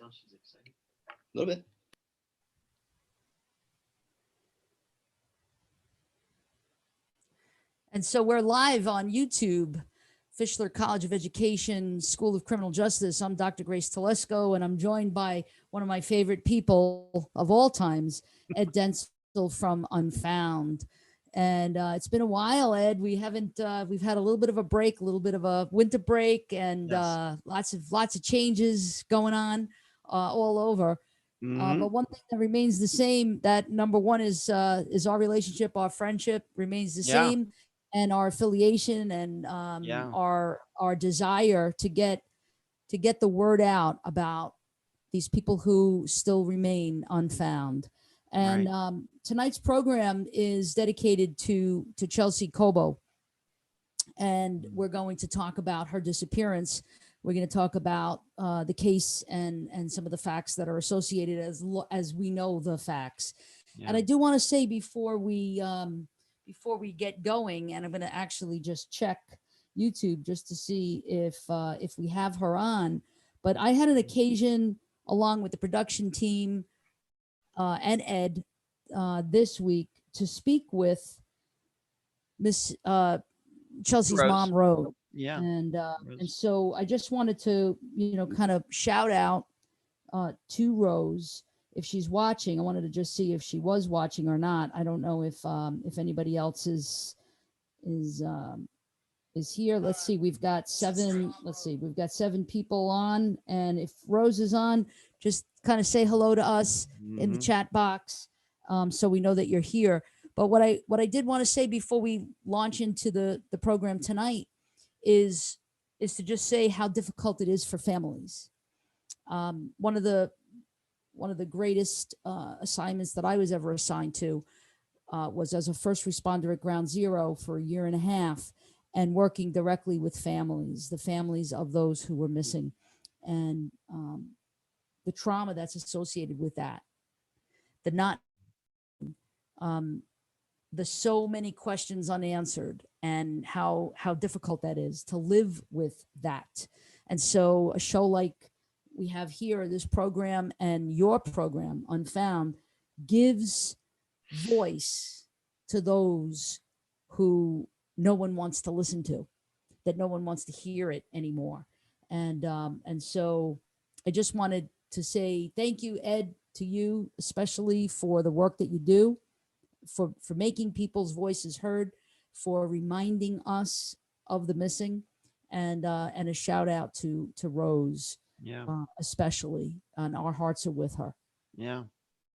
A little bit. And so we're live on YouTube, Fischler College of Education, School of Criminal Justice. I'm Dr. Grace Telesco, and I'm joined by one of my favorite people of all times, Ed Dentzel from Unfound. And it's been a while, Ed. We haven't. We've had a little bit of a break, a little bit of a winter break, and Yes. lots of changes going on all over. But one thing that remains the same, that number one is our relationship, our friendship remains the same, and our affiliation and our desire to get the word out about these people who still remain unfound. And tonight's program is dedicated to Chelsea Cobo, and we're going to talk about her disappearance. We're going to talk about the case and some of the facts that are associated as we know the facts. Yeah. And I do want to say before we get going, and I'm going to actually just check YouTube just to see if we have her on. But I had an occasion, along with the production team and Ed, this week to speak with Miss Chelsea's mom, Rose. Yeah. And so I just wanted to, kind of shout out to Rose if she's watching. I wanted to just see if she was watching or not. I don't know if anybody else is here. Let's see. We've got 7. Let's see. We've got 7 people on, and if Rose is on, just kind of say hello to us in the chat box, so we know that you're here. But what I did want to say before we launch into the program tonight is to just say how difficult it is for families. One of the greatest assignments that I was ever assigned to was as a first responder at Ground Zero for 1.5 years, and working directly with families, the families of those who were missing, and the trauma that's associated with that, the so many questions unanswered, and how difficult that is to live with that. And so a show like we have here, this program and your program, Unfound, gives voice to those who no one wants to listen to, that no one wants to hear it anymore. And so I just wanted to say thank you, Ed, to you, especially for the work that you do, for making people's voices heard, for reminding us of the missing, and a shout out to Rose, especially, and our hearts are with her. Yeah,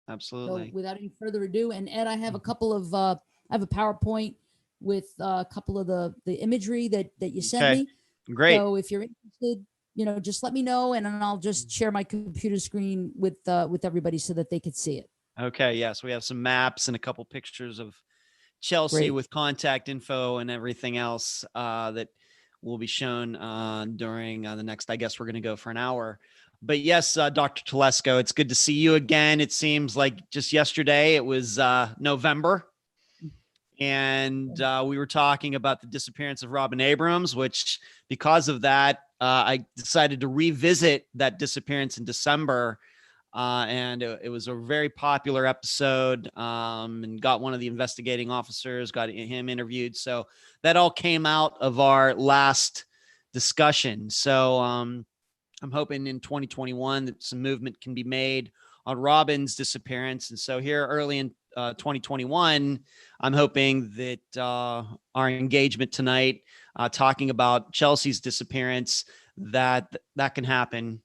absolutely. So without any further ado, and Ed, I have a couple of I have a PowerPoint with a couple of the imagery that you sent me. Great. So if you're interested, just let me know, and then I'll just share my computer screen with everybody so that they could see it. Okay. Yes, we have some maps and a couple pictures of Chelsea with contact info and everything else that will be shown during the next. I guess we're going to go for an hour. But yes, Dr. Telesco, it's good to see you again. It seems like just yesterday it was November, and we were talking about the disappearance of Robin Abrams, which because of that, I decided to revisit that disappearance in December. And it was a very popular episode, and got one of the investigating officers, got him interviewed. So that all came out of our last discussion. So I'm hoping in 2021 that some movement can be made on Robin's disappearance. And so here early in 2021, I'm hoping that our engagement tonight, talking about Chelsea's disappearance, that can happen,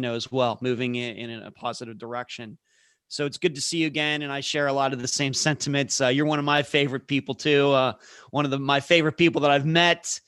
as well, moving in a positive direction. So it's good to see you again. And I share a lot of the same sentiments. You're one of my favorite people too. One of my favorite people that I've met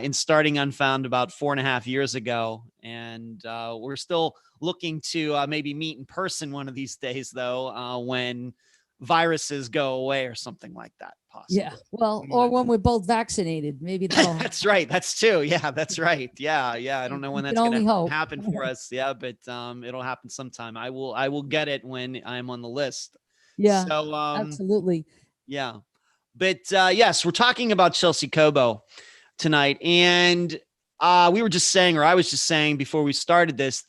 in starting Unfound about 4.5 years ago. And we're still looking to maybe meet in person one of these days, though, when viruses go away or something like that. Possibly. Yeah. Well, or when we're both vaccinated, maybe that'll That's right. That's true. Yeah, that's right. Yeah. I don't know when that's going to happen for us. Yeah, but it'll happen sometime. I will get it when I'm on the list. Yeah. So absolutely. Yeah. But yes, we're talking about Chelsea Cobo tonight. And we were just saying, or I was just saying before we started this,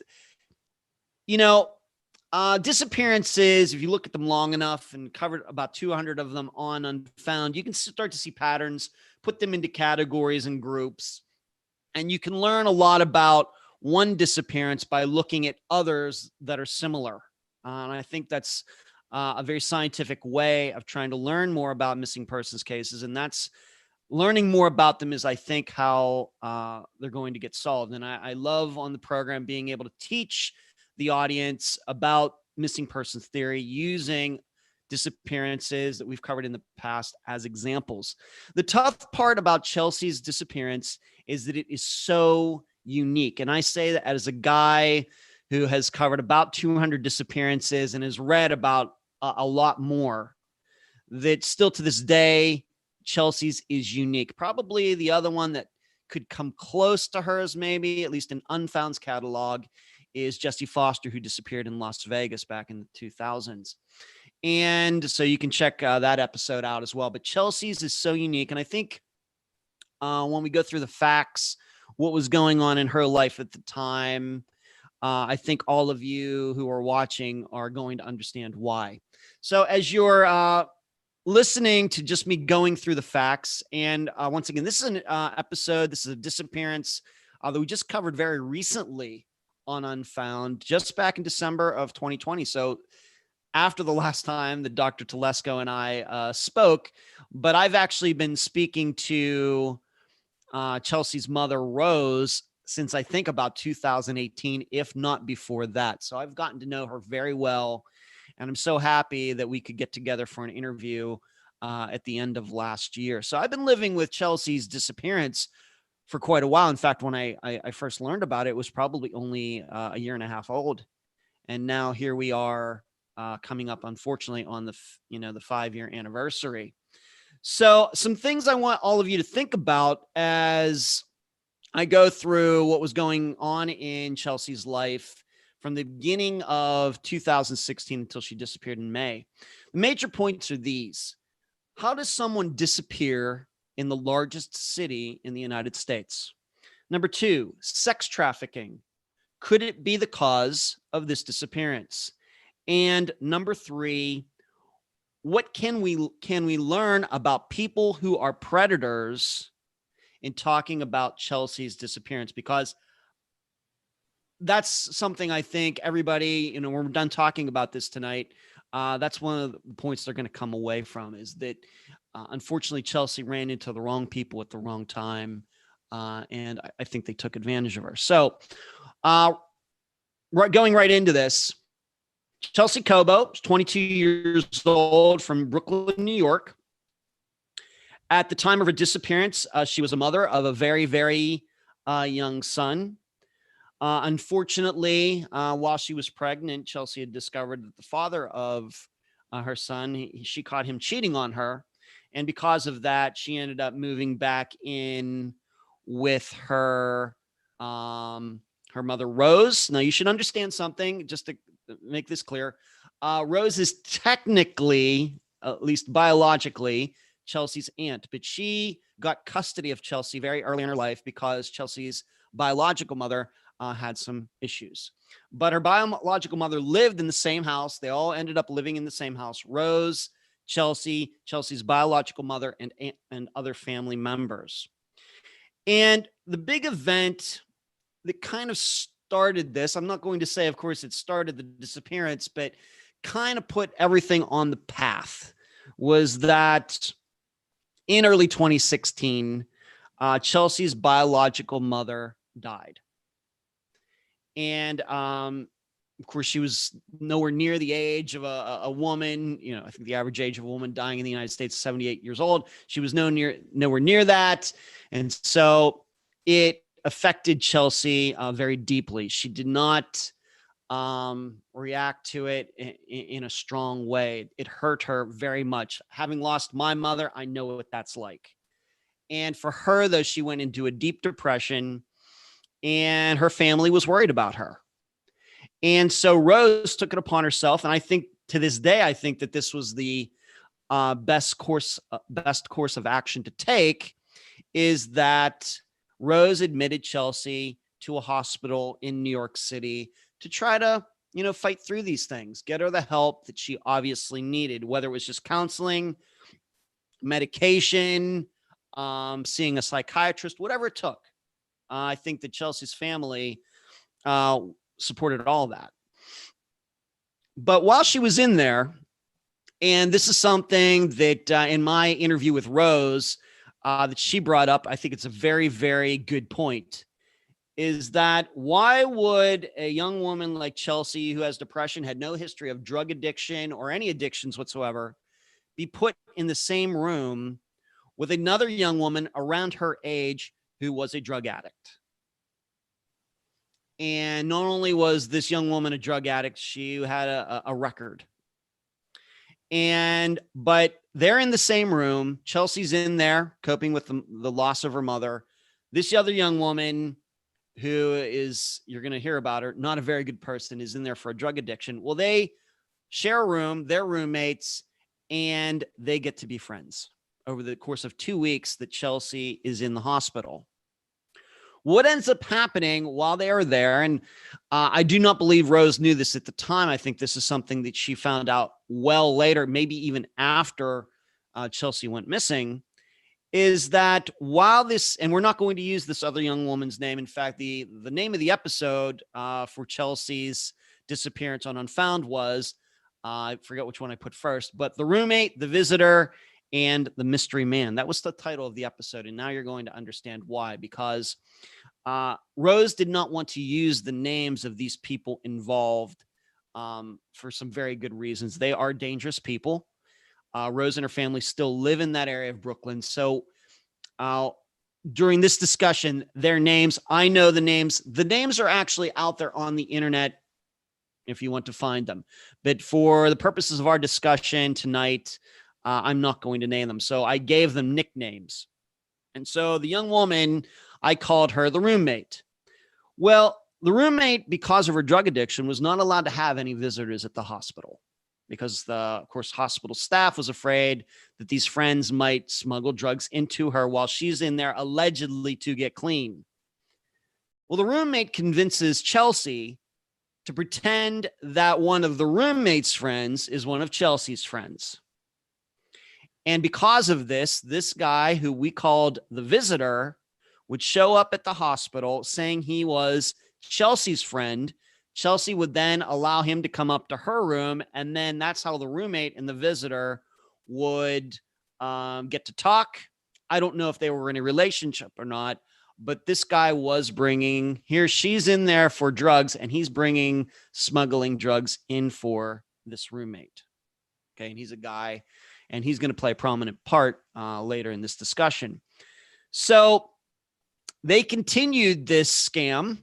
you know, disappearances, if you look at them long enough and covered about 200 of them on Unfound, you can start to see patterns, put them into categories and groups, and you can learn a lot about one disappearance by looking at others that are similar. And I think that's a very scientific way of trying to learn more about missing persons cases. And that's learning more about them is, I think, how they're going to get solved. And I love on the program being able to teach the audience about missing persons theory using disappearances that we've covered in the past as examples. The tough part about Chelsea's disappearance is that it is so unique. And I say that as a guy who has covered about 200 disappearances and has read about a lot more, that still to this day, Chelsea's is unique. Probably the other one that could come close to hers, maybe, at least in Unfound's catalog, is Jessie Foster, who disappeared in Las Vegas back in the 2000s. And so you can check that episode out as well. But Chelsea's is so unique. And I think when we go through the facts, what was going on in her life at the time, I think all of you who are watching are going to understand why. So as you're listening to just me going through the facts, and once again, this is an episode, this is a disappearance that we just covered very recently on Unfound, just back in December of 2020. So after the last time that Dr. Telesco and I spoke, but I've actually been speaking to Chelsea's mother, Rose, since I think about 2018, if not before that. So I've gotten to know her very well. And I'm so happy that we could get together for an interview at the end of last year. So I've been living with Chelsea's disappearance for quite a while. In fact, when I first learned about it, it was probably only a year and a half old. And now here we are coming up, unfortunately, on the 5-year anniversary. So some things I want all of you to think about as I go through what was going on in Chelsea's life from the beginning of 2016 until she disappeared in May. The major points are these. How does someone disappear in the largest city in the United States? Number 2, sex trafficking. Could it be the cause of this disappearance? And number 3, what can we learn about people who are predators in talking about Chelsea's disappearance? Because that's something I think everybody, when we're done talking about this tonight, that's one of the points they're going to come away from, is that unfortunately Chelsea ran into the wrong people at the wrong time. And I think they took advantage of her. So going right into this, Chelsea Cobo is 22 years old from Brooklyn, New York. At the time of her disappearance, she was a mother of a very, very young son. Unfortunately, while she was pregnant, Chelsea had discovered that the father of her son, she caught him cheating on her. And because of that, she ended up moving back in with her mother, Rose. Now, you should understand something, just to make this clear. Rose is technically, at least biologically, Chelsea's aunt, but she got custody of Chelsea very early in her life because Chelsea's biological mother had some issues. But her biological mother lived in the same house. They all ended up living in the same house. Rose, Chelsea, Chelsea's biological mother, and other family members. And the big event that kind of started this, I'm not going to say, of course, it started the disappearance, but kind of put everything on the path, was that in early 2016, Chelsea's biological mother died. And of course, she was nowhere near the age of a woman. I think the average age of a woman dying in the United States is 78 years old. She was nowhere near that. And so it affected Chelsea very deeply. She did not react to it in a strong way. It hurt her very much. Having lost my mother, I know what that's like. And for her, though, she went into a deep depression, and her family was worried about her. And so Rose took it upon herself. And I think to this day, I think that this was the best course of action to take, is that Rose admitted Chelsea to a hospital in New York City to try to fight through these things, get her the help that she obviously needed, whether it was just counseling, medication, seeing a psychiatrist, whatever it took. I think that Chelsea's family supported all that. But while she was in there, and this is something that in my interview with Rose that she brought up, I think it's a very, very good point, is that why would a young woman like Chelsea, who has depression, had no history of drug addiction or any addictions whatsoever, be put in the same room with another young woman around her age who was a drug addict? And not only was this young woman a drug addict, she had a record. But they're in the same room. Chelsea's in there coping with the loss of her mother. This other young woman, who is, you're going to hear about her, not a very good person, is in there for a drug addiction. Well, they share a room, they're roommates, and they get to be friends over the course of 2 weeks that Chelsea is in the hospital. What ends up happening while they are there, and I do not believe Rose knew this at the time. I think this is something that she found out well later, maybe even after Chelsea went missing, is that while this, and we're not going to use this other young woman's name. In fact, the name of the episode for Chelsea's disappearance on Unfound was, I forget which one I put first, but The Roommate, The Visitor, and The Mystery Man. That was the title of the episode. And now you're going to understand why, because Rose did not want to use the names of these people involved for some very good reasons. They are dangerous people. Rose and her family still live in that area of Brooklyn. So during this discussion, their names, I know the names. The names are actually out there on the internet if you want to find them. But for the purposes of our discussion tonight, I'm not going to name them. So I gave them nicknames. And so the young woman, I called her the roommate. Well, the roommate, because of her drug addiction, was not allowed to have any visitors at the hospital because of course, hospital staff was afraid that these friends might smuggle drugs into her while she's in there allegedly to get clean. Well, the roommate convinces Chelsea to pretend that one of the roommate's friends is one of Chelsea's friends. And because of this guy who we called the visitor would show up at the hospital saying he was Chelsea's friend. Chelsea would then allow him to come up to her room. And then that's how the roommate and the visitor would get to talk. I don't know if they were in a relationship or not, but this guy was bringing here. She's in there for drugs and he's bringing smuggling drugs in for this roommate. Okay. And he's a guy and he's going to play a prominent part later in this discussion. So they continued this scam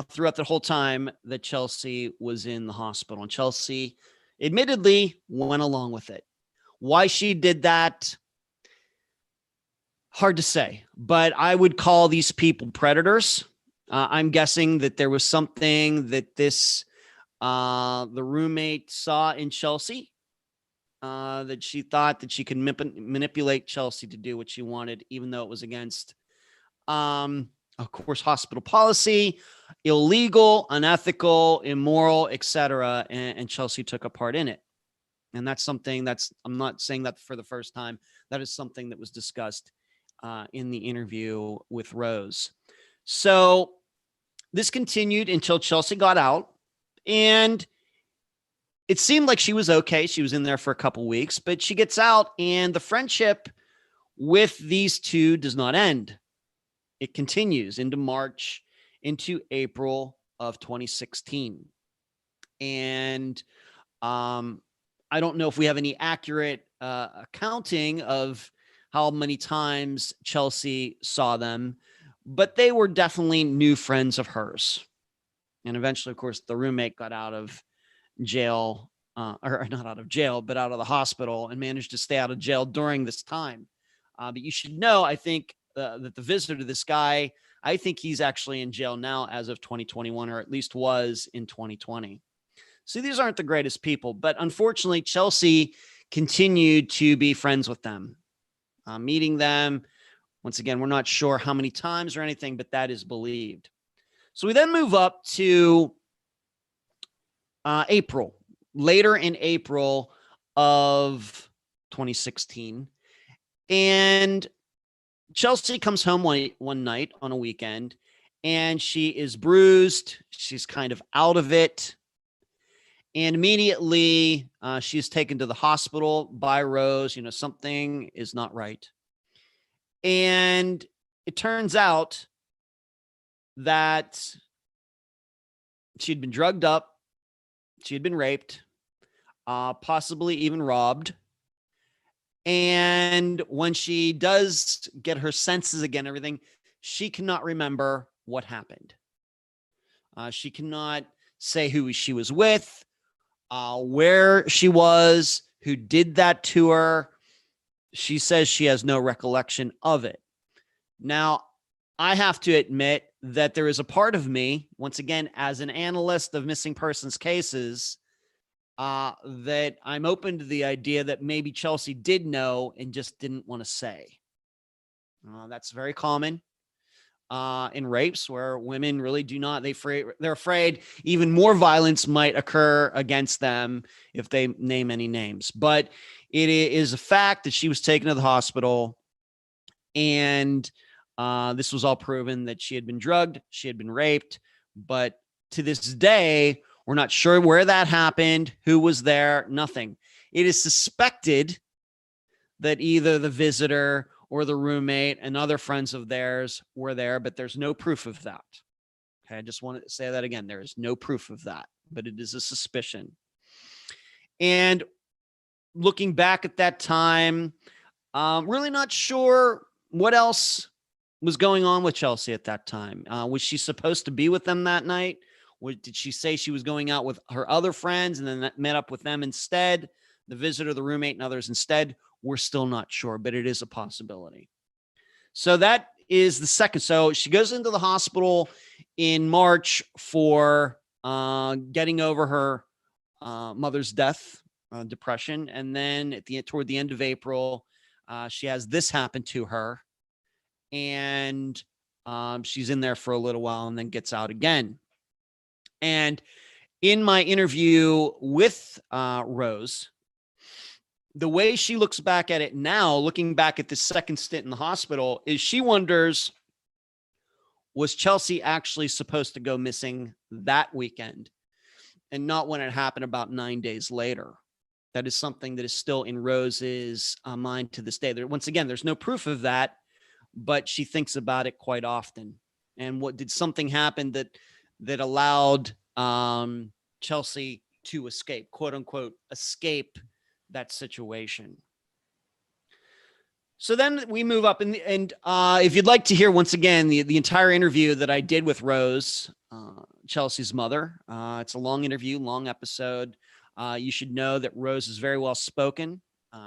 throughout the whole time that Chelsea was in the hospital. And Chelsea admittedly went along with it. Why she did that, hard to say. But I would call these people predators. I'm guessing that there was something that the roommate saw in Chelsea that she thought that she could manipulate Chelsea to do what she wanted, even though it was against, of course, hospital policy, illegal, unethical, immoral, etc. And Chelsea took a part in it. And that's something I'm not saying that for the first time. That is something that was discussed in the interview with Rose. So this continued until Chelsea got out, and it seemed like she was okay. She was in there for a couple weeks, but she gets out and the friendship with these two does not end. It continues into March, into April of 2016. And I don't know if we have any accurate accounting of how many times Chelsea saw them, but they were definitely new friends of hers. And eventually, of course, the roommate got out of jail, or not out of jail, but out of the hospital and managed to stay out of jail during this time. But you should know, I think, that the visitor, this guy, I think he's actually in jail now as of 2021, or at least was in 2020. So these aren't the greatest people, but unfortunately, Chelsea continued to be friends with them, meeting them. Once again, we're not sure how many times or anything, but that is believed. So we then move up to April, later in April of 2016. And Chelsea comes home one night on a weekend, and she is bruised. She's kind of out of it. And immediately she's taken to the hospital by Rose. Something is not right. And it turns out that she'd been drugged up. She had been raped, possibly even robbed. And when she does get her senses again, everything, she cannot remember what happened. She cannot say who she was with, where she was, who did that to her. She says she has no recollection of it. Now, I have to admit that there is a part of me, once again, as an analyst of missing persons cases, that I'm open to the idea that maybe Chelsea did know and just didn't want to say. That's very common in rapes, where women really do not. They're afraid even more violence might occur against them if they name any names. But it is a fact that she was taken to the hospital, and this was all proven that she had been drugged, she had been raped. But to this day, we're not sure where that happened, who was there, nothing. It is suspected that either the visitor or the roommate and other friends of theirs were there, but there's no proof of that. Okay, I just want to say that again. There is no proof of that, but it is a suspicion. And looking back at that time, really not sure what else was going on with Chelsea at that time. Was she supposed to be with them that night? Did she say she was going out with her other friends and then met up with them instead? The visitor, the roommate, and others instead? We're still not sure, but it is a possibility. So that is the second. So she goes into the hospital in March for getting over her mother's death, depression. And then toward the end of April, she has this happen to her. And she's in there for a little while and then gets out again. And in my interview with Rose, the way she looks back at it now, looking back at the second stint in the hospital, is she wonders, was Chelsea actually supposed to go missing that weekend and not when it happened about 9 days later? That is something that is still in Rose's mind to this day. Once again, there's no proof of that, but she thinks about it quite often. And did something happen that allowed Chelsea to escape, quote unquote, escape that situation? So then we move up, and if you'd like to hear once again the entire interview that I did with Rose, Chelsea's mother, it's a long interview, long episode. You should know that Rose is very well spoken.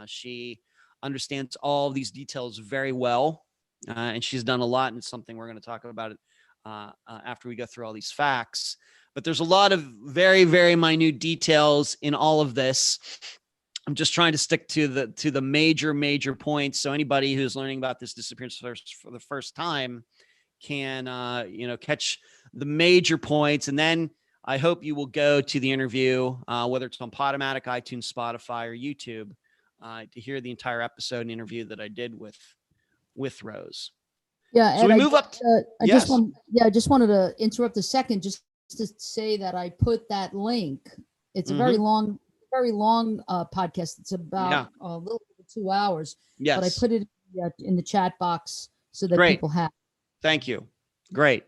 She understands all of these details very well, and she's done a lot, and it's something we're going to talk about after we go through all these facts. But there's a lot of very, very minute details in all of this. I'm just trying to stick to the major points, so anybody who's learning about this disappearance for the first time can catch the major points. And then I hope you will go to the interview, whether it's on Podomatic, iTunes, Spotify, or YouTube, to hear the entire episode and interview that I did with Rose. Yeah, so we move up. I just wanted to interrupt a second just to say that I put that link. It's a very long podcast. It's about a little over 2 hours. Yes. But I put it in the chat box so that people have. Thank you. Great.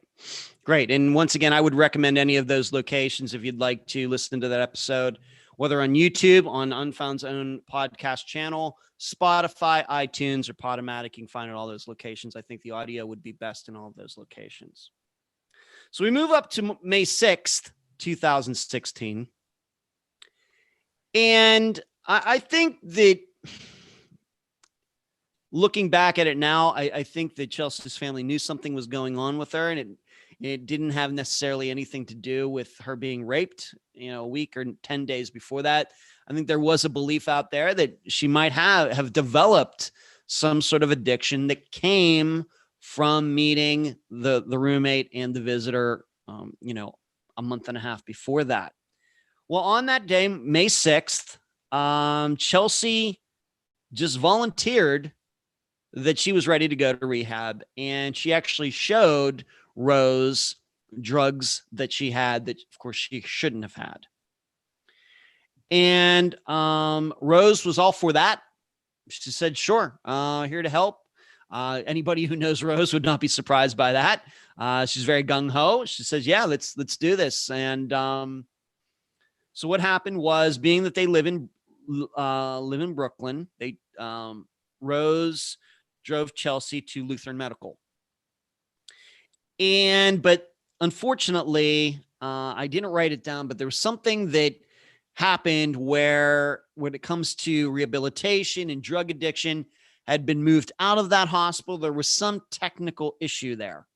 And once again, I would recommend any of those locations if you'd like to listen to that episode, whether on YouTube, on Unfound's own podcast channel, Spotify, iTunes, or Podomatic. You can find it in all those locations. I think the audio would be best in all of those locations. So we move up to May 6th, 2016. And I think that looking back at it now, I think that Chelsea's family knew something was going on with her, and it didn't have necessarily anything to do with her being raped, a week or 10 days before that. I think there was a belief out there that she might have developed some sort of addiction that came from meeting the roommate and the visitor, a month and a half before that. Well, on that day, May 6th, Chelsea just volunteered that she was ready to go to rehab. And she actually showed Rose drugs that she had that, of course, she shouldn't have had. And Rose was all for that. She said, sure, here to help. Anybody who knows Rose would not be surprised by that. She's very gung-ho. She says, yeah, let's do this. And so what happened was, being that they live in Brooklyn, they Rose drove Chelsea to Lutheran Medical. But unfortunately, I didn't write it down, but there was something that happened where, when it comes to rehabilitation and drug addiction, had been moved out of that hospital. There was some technical issue there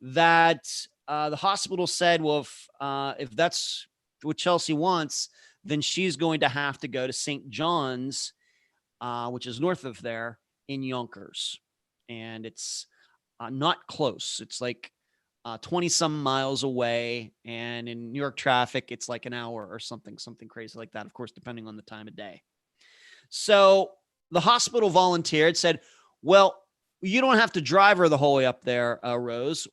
that the hospital said, well, if that's what Chelsea wants, then she's going to have to go to St. John's, which is north of there, in Yonkers. And it's not close. It's like 20 some miles away. And in New York traffic, it's like an hour or something crazy like that, of course, depending on the time of day. So the hospital volunteered, said, well, you don't have to drive her the whole way up there, Rose.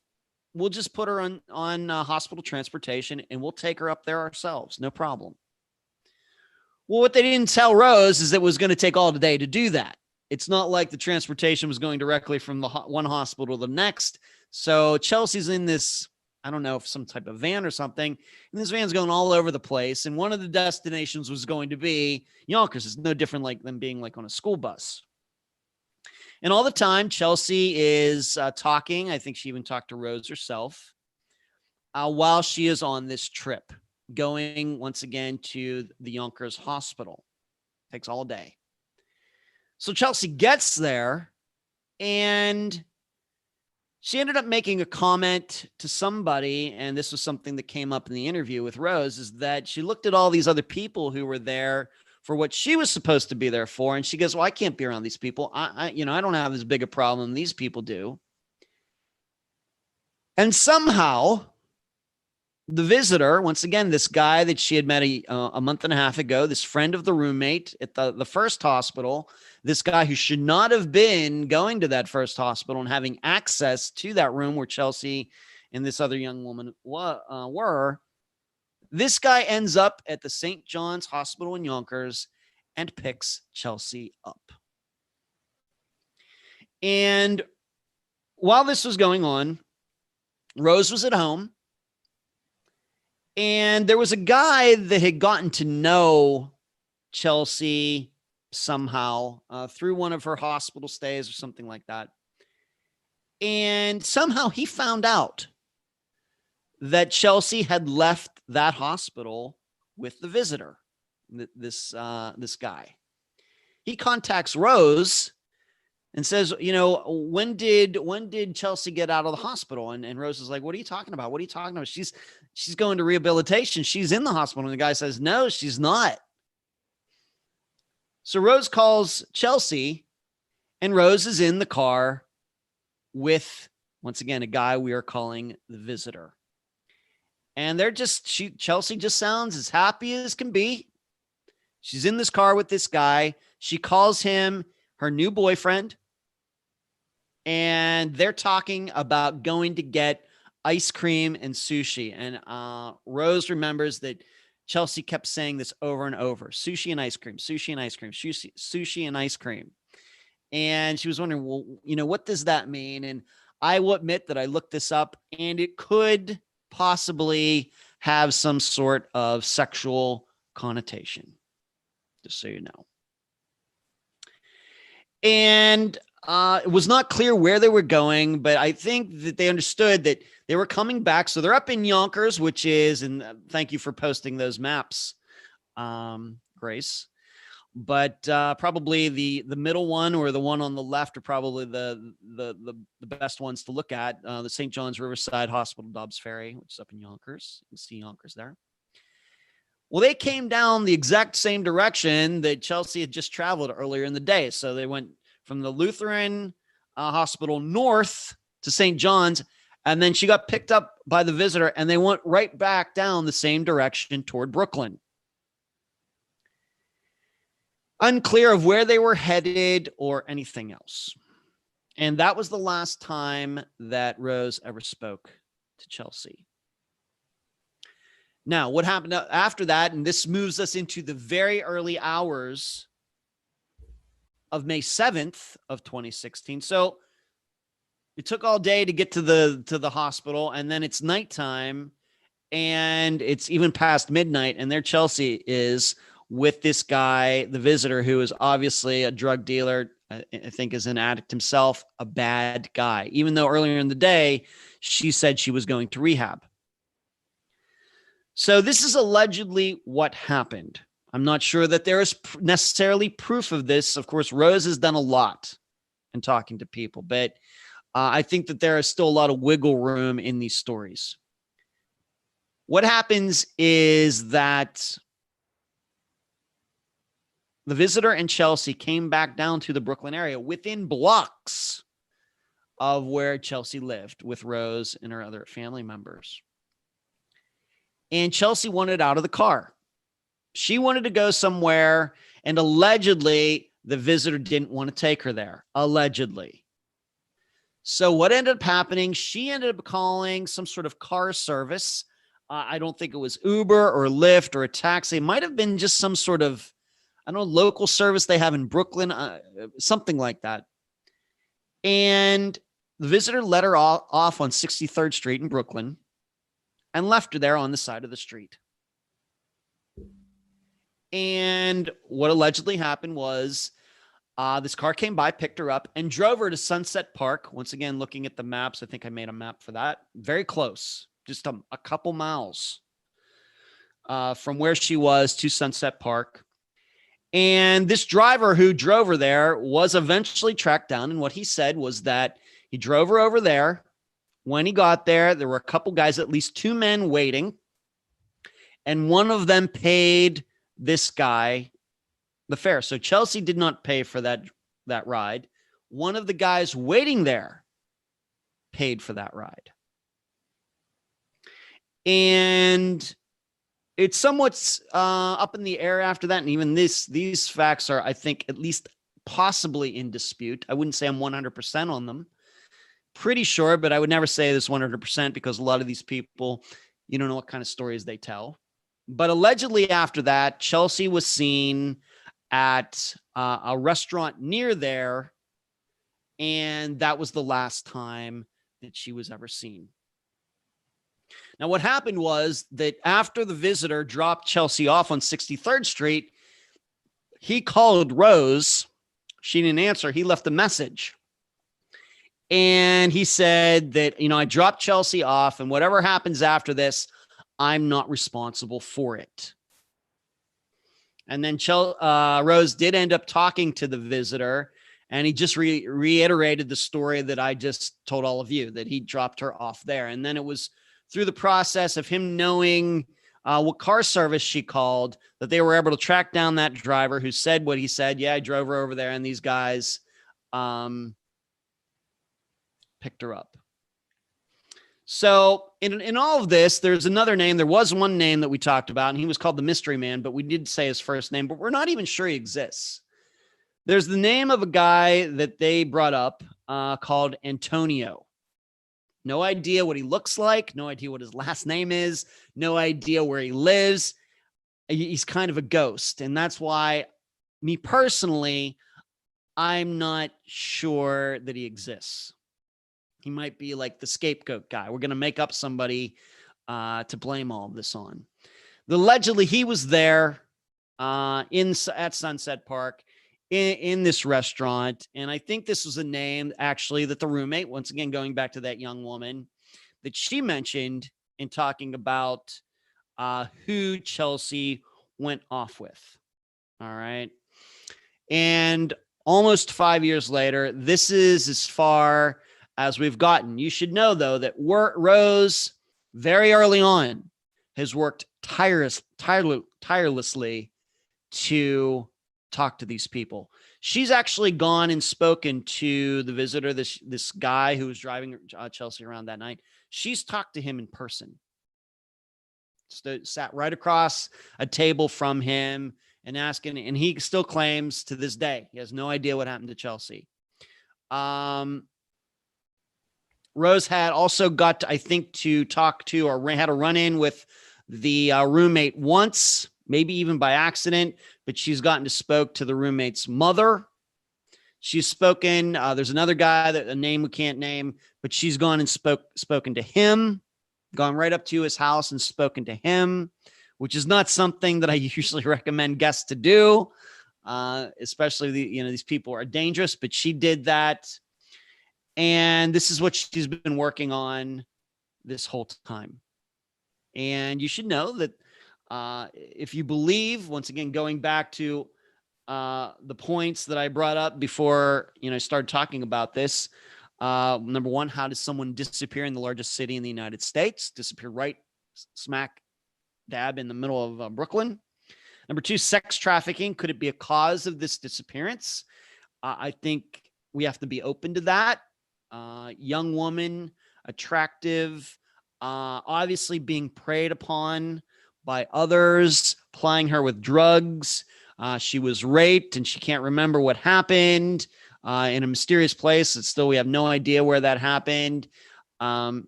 We'll just put her on hospital transportation, and we'll take her up there ourselves. No problem. Well, what they didn't tell Rose is it was going to take all the day to do that. It's not like the transportation was going directly from the one hospital to the next. So Chelsea's in this, I don't know, if some type of van or something, and this van's going all over the place. And one of the destinations was going to be Yonkers. It's no different like than being like on a school bus. And all the time, Chelsea is talking. I think she even talked to Rose herself while she is on this trip, going once again to the Yonkers hospital. Takes all day. So Chelsea gets there, and she ended up making a comment to somebody, and this was something that came up in the interview with Rose, is that she looked at all these other people who were there for what she was supposed to be there for, and she goes, well, I can't be around these people. I don't have as big a problem these people do. And somehow the visitor, once again, this guy that she had met a month and a half ago, this friend of the roommate at the first hospital, this guy who should not have been going to that first hospital and having access to that room where Chelsea and this other young woman were, this guy ends up at the St. John's Hospital in Yonkers and picks Chelsea up. And while this was going on, Rose was at home. And there was a guy that had gotten to know Chelsea somehow through one of her hospital stays or something like that. And somehow he found out that Chelsea had left that hospital with the visitor, this guy. He contacts Rose and says, when did Chelsea get out of the hospital? And Rose is like, what are you talking about? What are you talking about? She's going to rehabilitation. She's in the hospital. And the guy says, no, she's not. So Rose calls Chelsea, and Rose is in the car with, once again, a guy we are calling the visitor. And Chelsea just sounds as happy as can be. She's in this car with this guy. She calls him her new boyfriend. And they're talking about going to get ice cream and sushi. And Rose remembers that Chelsea kept saying this over and over: sushi and ice cream, sushi and ice cream, sushi and ice cream. And she was wondering, well, what does that mean? And I will admit that I looked this up, and it could possibly have some sort of sexual connotation, just so you know. And it was not clear where they were going, but I think that they understood that they were coming back. So they're up in Yonkers, which is, and thank you for posting those maps, Grace. But probably the middle one or the one on the left are probably the best ones to look at. The St. John's Riverside Hospital, Dobbs Ferry, which is up in Yonkers. You can see Yonkers there. Well, they came down the exact same direction that Chelsea had just traveled earlier in the day. So they went from the Lutheran Hospital north to St. John's, And then she got picked up by the visitor, and they went right back down the same direction toward Brooklyn. Unclear of where they were headed or anything else. And that was the last time that Rose ever spoke to Chelsea. Now, what happened after that, and this moves us into the very early hours of May 7th of 2016. So it took all day to get to the hospital, and then it's nighttime, and it's even past midnight, and there Chelsea is with this guy, the visitor, who is obviously a drug dealer, I think is an addict himself, a bad guy, even though earlier in the day, she said she was going to rehab. So this is allegedly what happened. I'm not sure that there is necessarily proof of this. Of course, Rose has done a lot in talking to people, but I think that there is still a lot of wiggle room in these stories. What happens is that the visitor and Chelsea came back down to the Brooklyn area within blocks of where Chelsea lived with Rose and her other family members. And Chelsea wanted out of the car. She wanted to go somewhere, and allegedly the visitor didn't want to take her there. Allegedly. So what ended up happening, she ended up calling some sort of car service. I don't think it was Uber or Lyft or a taxi. It might have been just some sort of, I don't know, local service they have in Brooklyn, something like that. And the visitor let her off on 63rd Street in Brooklyn and left her there on the side of the street. And what allegedly happened was this car came by, picked her up, and drove her to Sunset Park. Once again, looking at the maps, I think I made a map for that. Very close, just a couple miles from where she was to Sunset Park. And this driver who drove her there was eventually tracked down. And what he said was that he drove her over there. When he got there, there were a couple guys, at least two men waiting. And one of them paid this guy the fare. So Chelsea did not pay for that ride. One of the guys waiting there paid for that ride. And it's somewhat up in the air after that. And even these facts are, I think, at least possibly in dispute. I wouldn't say I'm 100% on them. Pretty sure, but I would never say this 100% because a lot of these people, you don't know what kind of stories they tell. But allegedly after that, Chelsea was seen at a restaurant near there, and that was the last time that she was ever seen. Now, what happened was that after the visitor dropped Chelsea off on 63rd Street, he called Rose. She didn't answer. He left a message. And he said that, I dropped Chelsea off, and whatever happens after this, I'm not responsible for it. And then Rose did end up talking to the visitor, and he just reiterated the story that I just told all of you, that he dropped her off there. And then it was through the process of him knowing what car service she called that they were able to track down that driver who said what he said. Yeah, I drove her over there, and these guys picked her up. So in all of this, there's another name. There was one name that we talked about, and he was called the Mystery Man, but we did say his first name, but we're not even sure he exists. There's the name of a guy that they brought up called Antonio. No idea what he looks like. No idea what his last name is. No idea where he lives. He's kind of a ghost. And that's why, me personally, I'm not sure that he exists. He might be like the scapegoat guy. We're going to make up somebody to blame all of this on. Allegedly, he was there at Sunset Park in this restaurant. And I think this was a name, actually, that the roommate, once again, going back to that young woman, that she mentioned in talking about who Chelsea went off with. All right. And almost 5 years later, this is as far as we've gotten. You should know, though, that Rose, very early on, has worked tirelessly to talk to these people. She's actually gone and spoken to the visitor, this guy who was driving Chelsea around that night. She's talked to him in person. Sat right across a table from him and asking, and he still claims to this day he has no idea what happened to Chelsea. Rose had also got, I think, to talk to or had a run-in with the roommate once, maybe even by accident, but she's gotten to spoke to the roommate's mother. She's spoken. There's another guy that a name we can't name, but she's gone and spoken to him, gone right up to his house and spoken to him, which is not something that I usually recommend guests to do, especially these people are dangerous. But she did that, and this is what she's been working on this whole time. And you should know that if you believe, once again, going back to the points that I brought up before, I started talking about this. Number one, how does someone disappear in the largest city in the United States? Disappear right smack dab in the middle of Brooklyn. Number two, sex trafficking. Could it be a cause of this disappearance? I think we have to be open to that. Young woman, attractive, obviously being preyed upon by others, plying her with drugs. She was raped and she can't remember what happened in a mysterious place. And still, we have no idea where that happened. And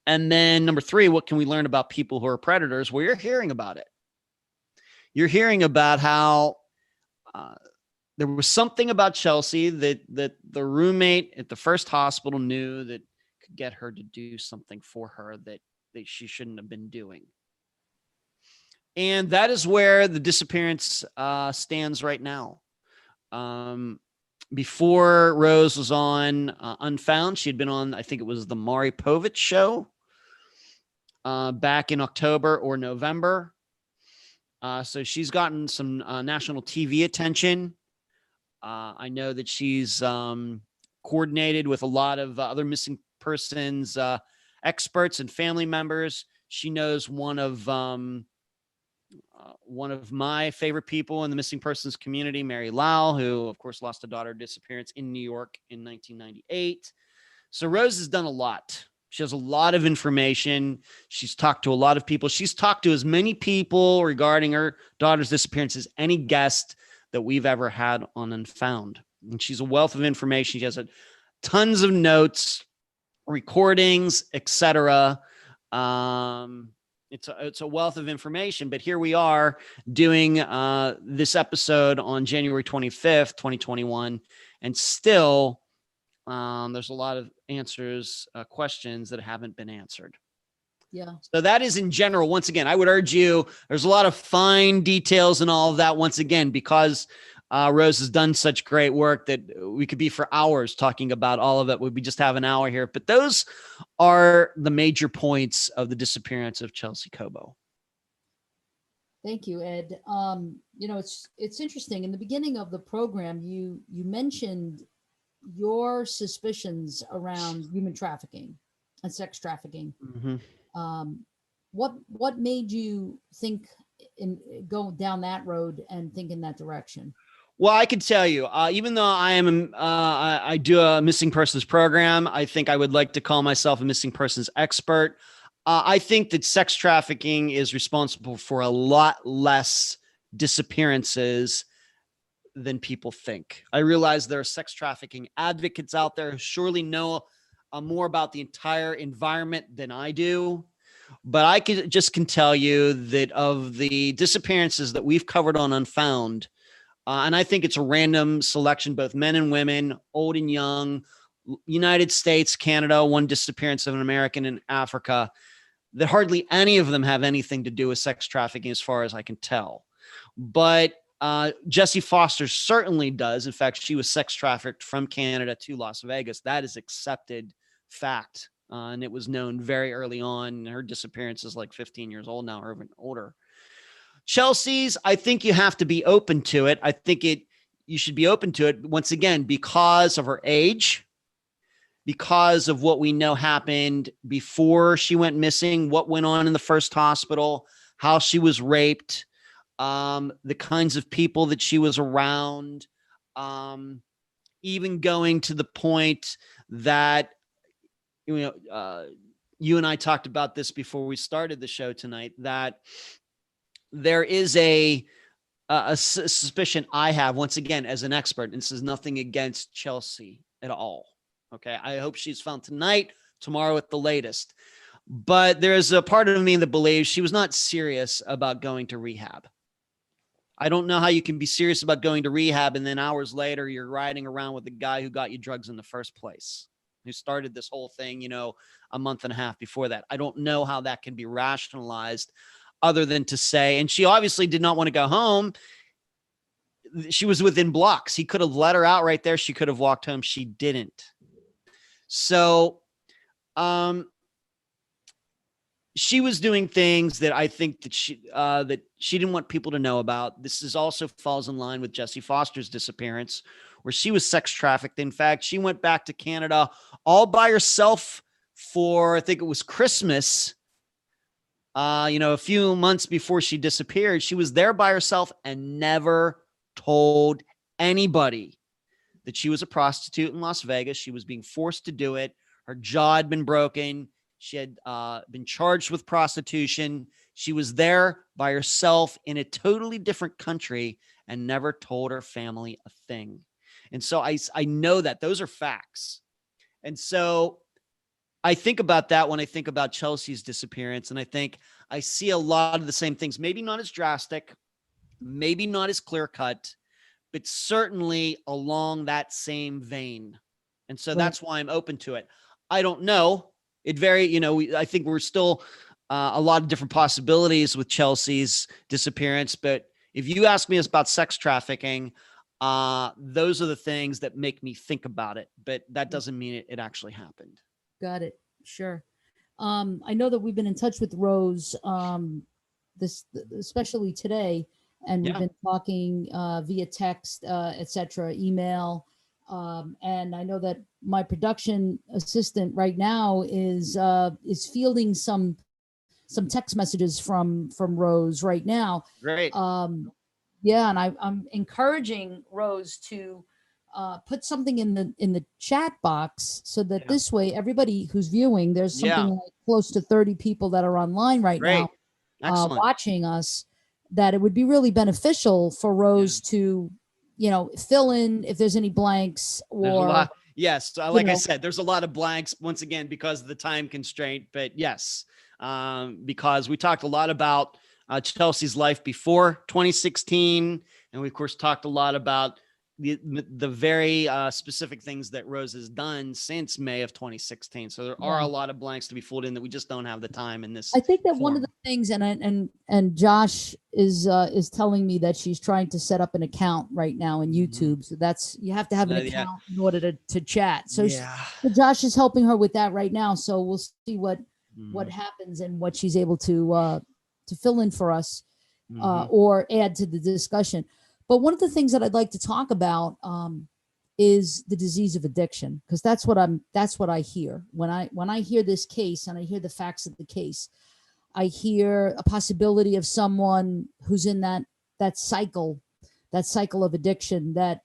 then number three, what can we learn about people who are predators? Well, you're hearing about it. You're hearing about how there was something about Chelsea that the roommate at the first hospital knew that could get her to do something for her that she shouldn't have been doing. And that is where the disappearance stands right now. Before Rose was on Unfound, she had been on, I think it was the Maury Povich show back in October or November. So she's gotten some national TV attention. I know that she's coordinated with a lot of other missing persons experts and family members. She knows one of my favorite people in the missing persons community, Mary Lau, who, of course, lost a daughter disappearance in New York in 1998. So Rose has done a lot. She has a lot of information. She's talked to a lot of people. She's talked to as many people regarding her daughter's disappearance as any guest that we've ever had on Unfound. And she's a wealth of information. She has tons of notes, recordings, etc. It's a wealth of information, but here we are doing this episode on January 25th, 2021, and still there's a lot of questions that haven't been answered. Yeah. So that is in general. Once again, I would urge you, there's a lot of fine details and all of that. Once again, because Rose has done such great work that we could be for hours talking about all of it. We just have an hour here, but those are the major points of the disappearance of Chelsea Cobo. Thank you, Ed. It's interesting. In the beginning of the program, you mentioned your suspicions around human trafficking and sex trafficking. Mm-hmm. What made you think go down that road and think in that direction? Well, I could tell you, even though I do a missing persons program, I think I would like to call myself a missing persons expert. I think that sex trafficking is responsible for a lot less disappearances than people think. I realize there are sex trafficking advocates out there who surely know more about the entire environment than I do. But I can tell you that of the disappearances that we've covered on Unfound, and I think it's a random selection, both men and women, old and young, United States, Canada, one disappearance of an American in Africa, that hardly any of them have anything to do with sex trafficking as far as I can tell. But Jessie Foster certainly does. In fact, she was sex trafficked from Canada to Las Vegas. That is accepted fact. And it was known very early on. Her disappearance is like 15 years old now, or even older. Chelsea's, I think you have to be open to it. I think you should be open to it, once again, because of her age, because of what we know happened before she went missing, what went on in the first hospital, how she was raped, the kinds of people that she was around, even going to the point that you and I talked about this before we started the show tonight, that there is a suspicion I have, once again, as an expert, and this is nothing against Chelsea at all. Okay. I hope she's found tonight, tomorrow at the latest. But there's a part of me that believes she was not serious about going to rehab. I don't know how you can be serious about going to rehab and then hours later you're riding around with the guy who got you drugs in the first place, who started this whole thing, a month and a half before that. I don't know how that can be rationalized other than to say, and she obviously did not want to go home. She was within blocks. He could have let her out right there. She could have walked home. She didn't. So, she was doing things that I think that she didn't want people to know about. This is also falls in line with Jessie Foster's disappearance, where she was sex trafficked. In fact, she went back to Canada all by herself for, I think it was Christmas. A few months before she disappeared, she was there by herself and never told anybody that she was a prostitute in Las Vegas. She was being forced to do it. Her jaw had been broken. She had been charged with prostitution. She was there by herself in a totally different country and never told her family a thing. And so I know that those are facts. And so I think about that when I think about Chelsea's disappearance. And I think I see a lot of the same things, maybe not as drastic, maybe not as clear cut, but certainly along that same vein. And so that's why I'm open to it. I don't know. I think we're still a lot of different possibilities with Chelsea's disappearance. But if you ask me about sex trafficking, those are the things that make me think about it. But that doesn't mean it actually happened. Got it. Sure. I know that we've been in touch with Rose, especially today, and we've been talking via text, etc., email. And I know that my production assistant right now is fielding some text messages from Rose right now. Great. Yeah, and I'm encouraging Rose to put something in the chat box so that this way everybody who's viewing, there's something like close to 30 people that are online right now watching us, that it would be really beneficial for Rose to fill in if there's any blanks or. Yes. Like I said, there's a lot of blanks once again, because of the time constraint, but yes, because we talked a lot about Chelsea's life before 2016. And we of course talked a lot about the very specific things that Rose has done since May of 2016. So there are a lot of blanks to be filled in that we just don't have the time in this. I think that one of the things, and Josh is telling me that she's trying to set up an account right now in YouTube. So you have to have an account in order to chat. So, so Josh is helping her with that right now. So we'll see what happens and what she's able to fill in for us or add to the discussion. But one of the things that I'd like to talk about is the disease of addiction, because that's what I hear when I hear this case and I hear the facts of the case. I hear a possibility of someone who's in that cycle of addiction, that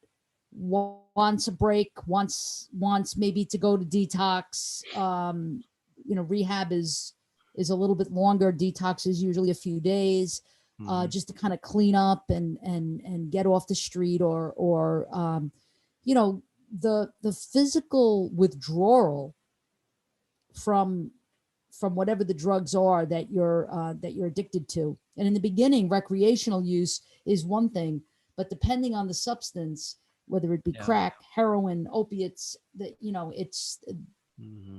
wants a break, wants maybe to go to detox. Rehab is a little bit longer. Detox is usually a few days. Just to kind of clean up and get off the street, or the physical withdrawal from whatever the drugs are that you're addicted to. And in the beginning, recreational use is one thing, but depending on the substance, whether it be crack, heroin, opiates, it's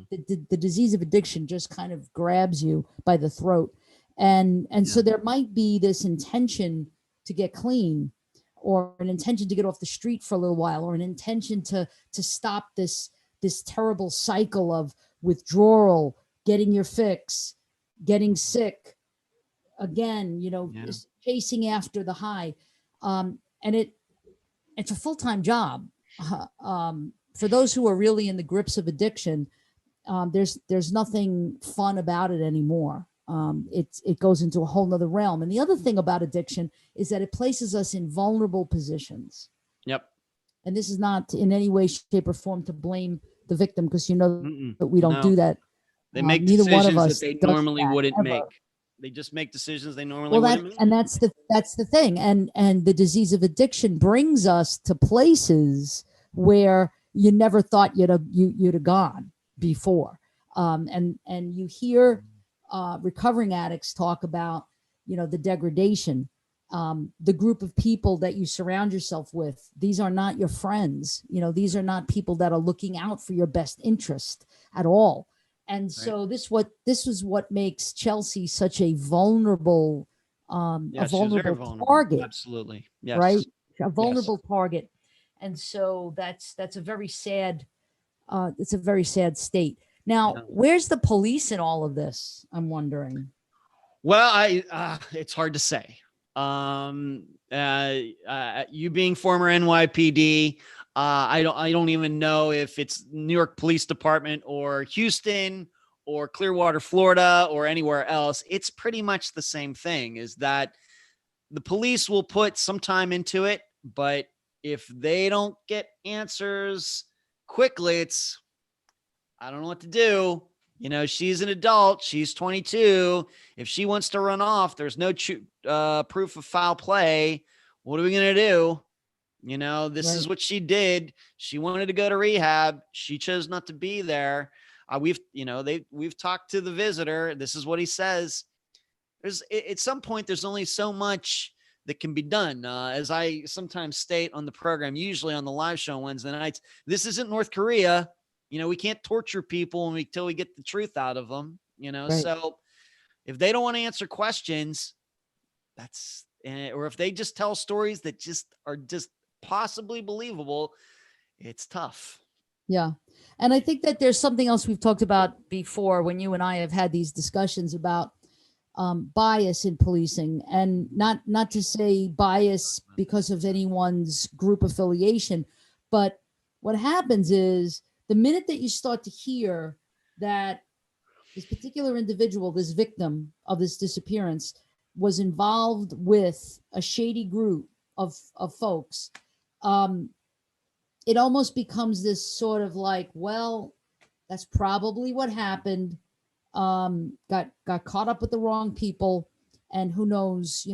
the disease of addiction just kind of grabs you by the throat. And so there might be this intention to get clean, or an intention to get off the street for a little while, or an intention to stop this terrible cycle of withdrawal, getting your fix, getting sick again, just chasing after the high. And it's a full-time job. For those who are really in the grips of addiction, there's nothing fun about it anymore. It goes into a whole nother realm. And the other thing about addiction is that it places us in vulnerable positions. Yep. And this is not in any way, shape, or form to blame the victim, because that we don't do that. They make Neither one of decisions that us they does normally that wouldn't ever. make. They just make decisions they normally Well, wouldn't make. that's the thing, and the disease of addiction brings us to places where you never thought you'd have gone before. And you hear recovering addicts talk about, the degradation, the group of people that you surround yourself with. These are not your friends. These are not people that are looking out for your best interest at all. And so this was what makes Chelsea such a vulnerable, Yeah, she was very vulnerable. target, Absolutely. Yes. right? A Yes. vulnerable target. And so that's a very sad, it's a very sad state. Now, Yeah. where's the police in all of this? I'm wondering. Well, it's hard to say. You being former NYPD, I don't even know if it's New York Police Department or Houston or Clearwater, Florida, or anywhere else. It's pretty much the same thing. Is that the police will put some time into it, but if they don't get answers quickly, it's, I don't know what to do. She's an adult. She's 22. If she wants to run off, there's no proof of foul play. What are we going to do? This is what she did. She wanted to go to rehab. She chose not to be there. We've talked to the visitor. This is what he says. At some point, there's only so much that can be done. As I sometimes state on the program, usually on the live show on Wednesday nights, this isn't North Korea. We can't torture people until we get the truth out of them, right. So if they don't want to answer questions, or if they just tell stories that just are just possibly believable, it's tough. Yeah. And I think that there's something else we've talked about before when you and I have had these discussions about bias in policing, and not to say bias because of anyone's group affiliation, but what happens is the minute that you start to hear that this particular individual, this victim of this disappearance, was involved with a shady group of folks, it almost becomes this sort of like, well, that's probably what happened. Got caught up with the wrong people, and who knows,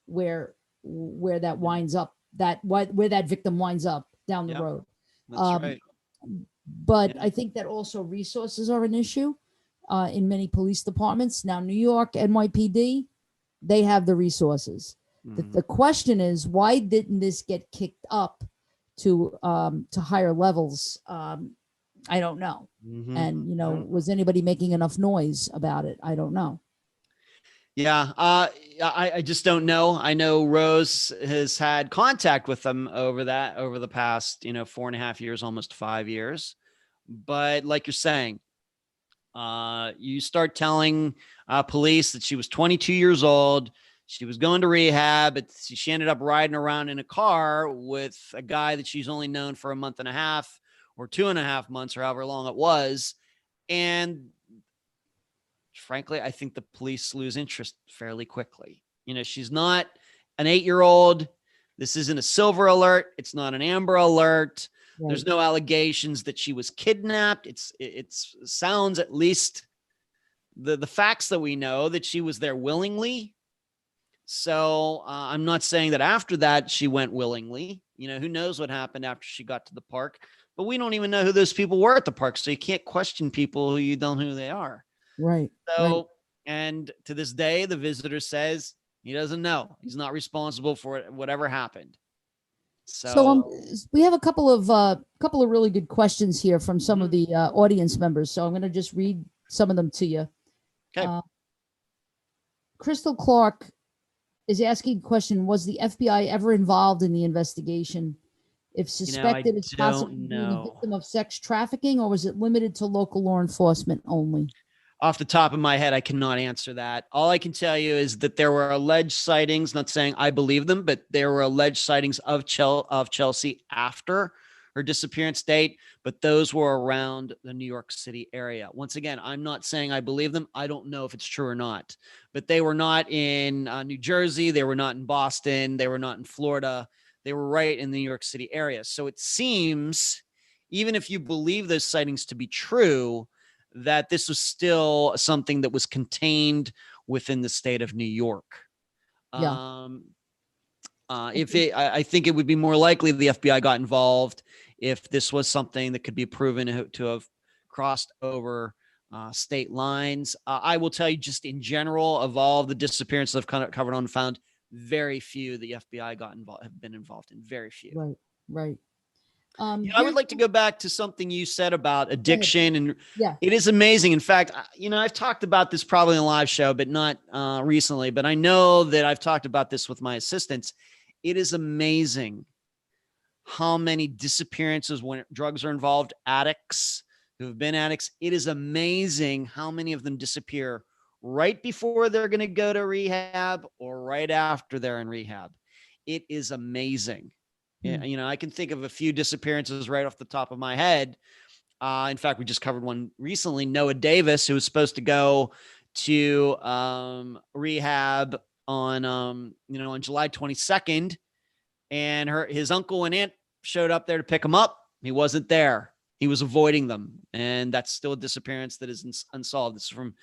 where that winds up, where that victim winds up down the road. That's right. But I think that also resources are an issue in many police departments. Now, New York NYPD, they have the resources. The question is, why didn't this get kicked up to higher levels? I don't know. And, was anybody making enough noise about it? I don't know. Yeah. I just don't know. I know Rose has had contact with them over the past, 4.5 years, almost 5 years. But like you're saying, you start telling police that she was 22 years old. She was going to rehab, but she ended up riding around in a car with a guy that she's only known for a month and a half or 2.5 months or however long it was. And frankly, I think the police lose interest fairly quickly. She's not an 8-year-old. This isn't a silver alert. It's not an amber alert. Right. There's no allegations that she was kidnapped. It sounds, at least the facts that we know, that she was there willingly. So I'm not saying that after that she went willingly. Who knows what happened after she got to the park, but we don't even know who those people were at the park. So you can't question people who you don't know who they are. Right. So, right. And to this day, the visitor says he doesn't know. He's not responsible for whatever happened. So we have a couple of really good questions here from some of the audience members. So I'm going to just read some of them to you. Okay. Crystal Clark is asking a question: was the FBI ever involved in the investigation? If suspected, it's possibly being a victim of sex trafficking, or was it limited to local law enforcement only? Off the top of my head, I cannot answer that. All I can tell you is that there were alleged sightings, not saying I believe them, but there were alleged sightings of Chelsea after her disappearance date, but those were around the New York City area. Once again, I'm not saying I believe them. I don't know if it's true or not, but they were not in New Jersey. They were not in Boston. They were not in Florida. They were right in the New York City area. So it seems, even if you believe those sightings to be true, that this was still something that was contained within the state of New York. Yeah. I think it would be more likely the FBI got involved if this was something that could be proven to have crossed over state lines. I will tell you, just in general, of all the disappearances I've covered on Unfound, very few the FBI have been involved in. Very few. Right. Right. I would like to go back to something you said about addiction, and yeah, it is amazing. In fact, I've talked about this probably in a live show, but not recently. But I know that I've talked about this with my assistants. It is amazing how many disappearances when drugs are involved, addicts who have been addicts. It is amazing how many of them disappear right before they're going to go to rehab or right after they're in rehab. It is amazing. I can think of a few disappearances right off the top of my head. In fact, we just covered one recently, Noah Davis, who was supposed to go to rehab on July 22nd. And his uncle and aunt showed up there to pick him up. He wasn't there. He was avoiding them. And that's still a disappearance that is unsolved. This is from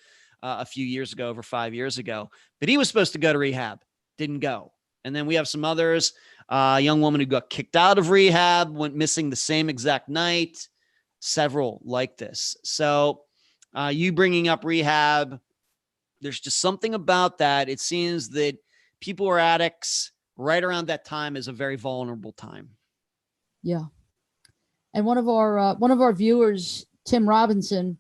a few years ago, over 5 years ago. But he was supposed to go to rehab, didn't go. And then we have some others, a young woman who got kicked out of rehab, went missing the same exact night, several like this. So you bringing up rehab, there's just something about that. It seems that people are addicts right around that time is a very vulnerable time. Yeah. And one of our viewers, Tim Robinson,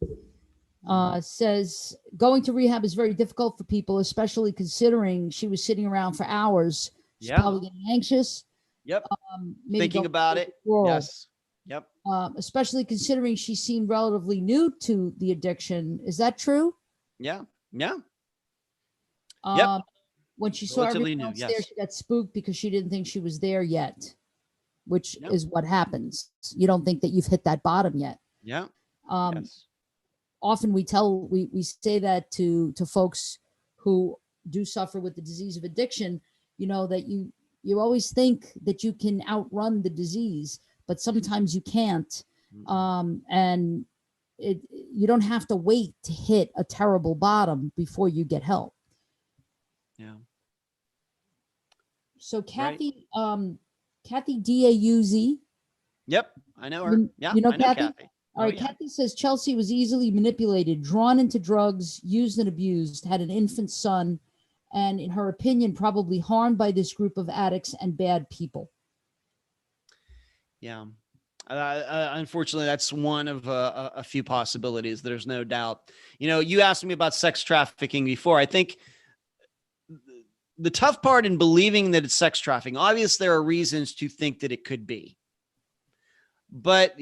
says going to rehab is very difficult for people, especially considering she was sitting around for hours. She's probably getting anxious. Yep. Maybe thinking about it. Yes. Yep. Especially considering she seemed relatively new to the addiction. Is that true? Yeah. Yeah. Yep. When she saw Relatively everyone else new, there, yes. she got spooked because she didn't think she was there yet, which is what happens. You don't think that you've hit that bottom yet. Yeah. Yes. Often we say that to folks who do suffer with the disease of addiction, that you always think that you can outrun the disease, but sometimes you can't. And you don't have to wait to hit a terrible bottom before you get help. Yeah. So Kathy, Kathy Dauz. Yep, I know her. Yeah, you know I know Kathy. All right, Kathy says Chelsea was easily manipulated, drawn into drugs, used and abused, had an infant son, and in her opinion, probably harmed by this group of addicts and bad people. Yeah. Unfortunately, that's one of a few possibilities. There's no doubt. You asked me about sex trafficking before. I think the tough part in believing that it's sex trafficking, obviously there are reasons to think that it could be. But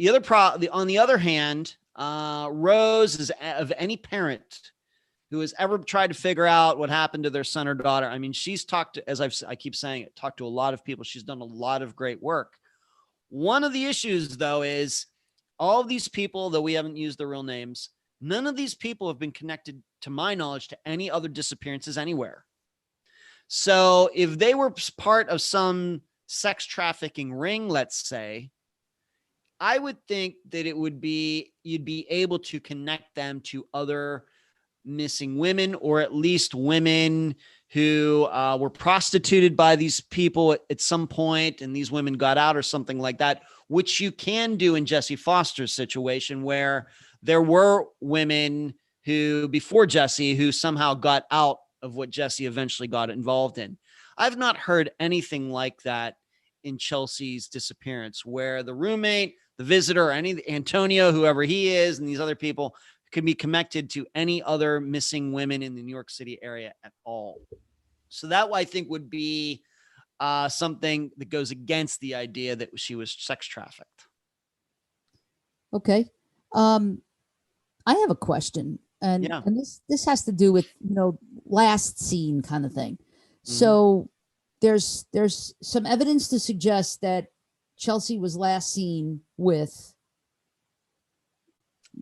on the other hand, Rose is of any parent who has ever tried to figure out what happened to their son or daughter. I mean, she's talked to, as I keep saying it, talked to a lot of people. She's done a lot of great work. One of the issues, though, is all of these people, though we haven't used their real names, none of these people have been connected, to my knowledge, to any other disappearances anywhere. So if they were part of some sex trafficking ring, let's say, I would think that you'd be able to connect them to other missing women, or at least women who were prostituted by these people at some point, and these women got out or something like that, which you can do in Jesse Foster's situation, where there were women who, before Jesse, who somehow got out of what Jesse eventually got involved in. I've not heard anything like that in Chelsea's disappearance, where the roommate, the visitor, or Antonio, whoever he is, and these other people can be connected to any other missing women in the New York City area at all. So that, I think, would be something that goes against the idea that she was sex trafficked. Okay. I have a question, and this has to do with, last scene kind of thing. Mm-hmm. So there's some evidence to suggest that Chelsea was last seen with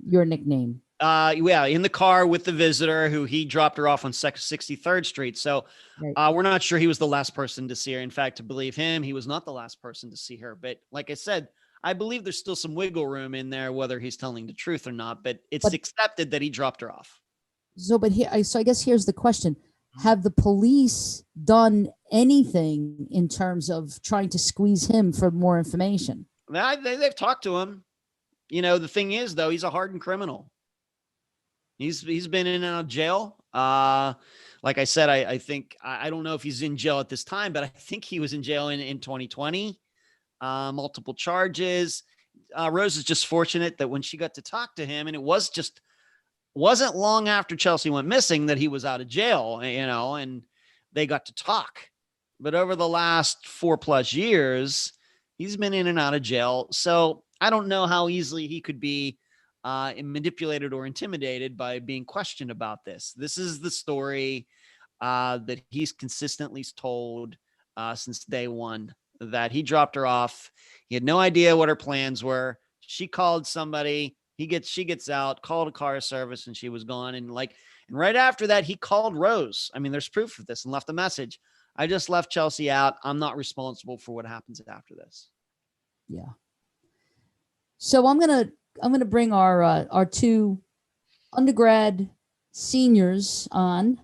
your nickname. In the car with the visitor who he dropped her off on 63rd Street. So we're not sure he was the last person to see her. In fact, to believe him, he was not the last person to see her. But like I said, I believe there's still some wiggle room in there, whether he's telling the truth or not, but it's accepted that he dropped her off. So, but here, so I guess here's the question. Have the police done anything in terms of trying to squeeze him for more information? They've talked to him. You know, the thing is, though, he's a hardened criminal. He's been in and out of jail. Like I said, I think, I don't know if he's in jail at this time, but I think he was in jail in 2020. Multiple charges. Rose is just fortunate that when she got to talk to him, and it wasn't long after Chelsea went missing that he was out of jail, you know, and they got to talk. But over the last 4+ years, he's been in and out of jail. So I don't know how easily he could be manipulated or intimidated by being questioned about this. This is the story that he's consistently told since day one, that he dropped her off. He had no idea what her plans were. She called somebody. She gets out, called a car service, and she was gone. And right after that, he called Rose. I mean, there's proof of this, and left a message. I just left Chelsea out. I'm not responsible for what happens after this. Yeah. So I'm gonna bring our two undergrad seniors on,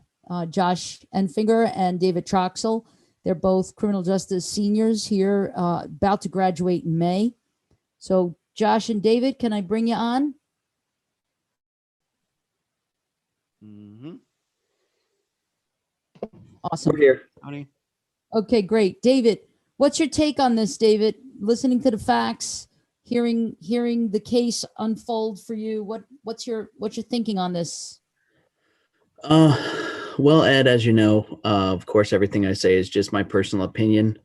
Josh Enfinger and David Troxel. They're both criminal justice seniors here, about to graduate in May. So Josh and David, can I bring you on? Mm-hmm. Awesome. We're here. Howdy. Okay, great. David, what's your take on this, David? Listening to the facts, hearing the case unfold for you, what's your thinking on this? Well, Ed, as you know, of course, everything I say is just my personal opinion.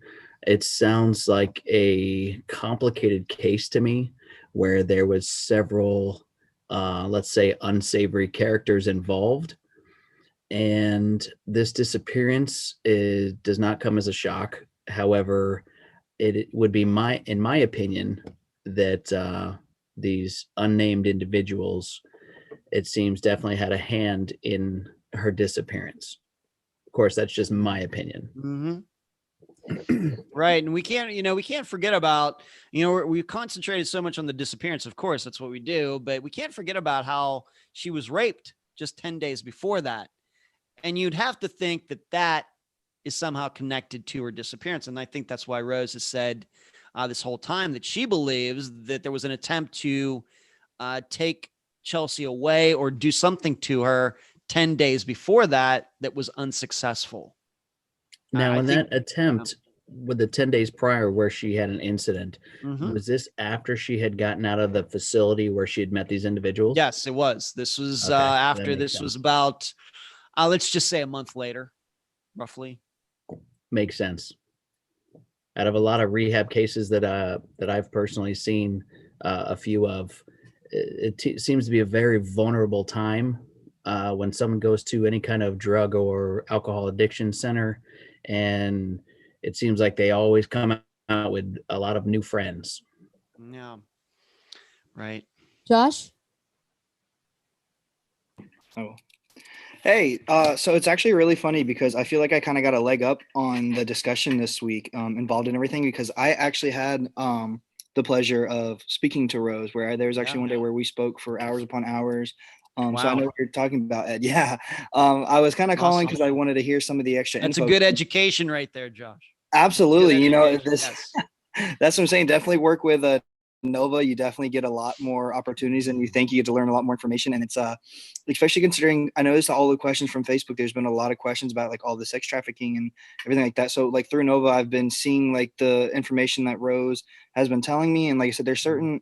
It sounds like a complicated case to me, where there was several, let's say, unsavory characters involved. And this disappearance does not come as a shock. However, it would be in my opinion, that these unnamed individuals, it seems, definitely had a hand in her disappearance. Of course, that's just my opinion. Mm-hmm. Right. And we can't forget about, we concentrated so much on the disappearance. Of course, that's what we do, but we can't forget about how she was raped just 10 days before that. And you'd have to think that that is somehow connected to her disappearance. And I think that's why Rose has said this whole time that she believes that there was an attempt to take Chelsea away or do something to her 10 days before that was unsuccessful. Now, in that attempt, with the 10 days prior where she had an incident, was this after she had gotten out of the facility where she had met these individuals? Yes, it was. This was after. This was about, let's just say, a month later, roughly. Makes sense. Out of a lot of rehab cases that I've personally seen a few of, it seems to be a very vulnerable time when someone goes to any kind of drug or alcohol addiction center, and it seems like they always come out with a lot of new friends. Yeah. Right. Josh? Oh. Hey, so it's actually really funny because I feel like I kind of got a leg up on the discussion this week involved in everything, because I actually had the pleasure of speaking to Rose, where there was actually one day where we spoke for hours upon hours. Wow. So I know what you're talking about, Ed. Yeah. I was kind of calling because I wanted to hear some of the extra That's info. a good education right there, Josh. Absolutely. This, yes. That's what I'm saying. Definitely work with Nova. You definitely get a lot more opportunities and you think. You get to learn a lot more information. And it's especially considering, I noticed all the questions from Facebook, there's been a lot of questions about like all the sex trafficking and everything like that. So like through Nova, I've been seeing like the information that Rose has been telling me. And like I said, there's certain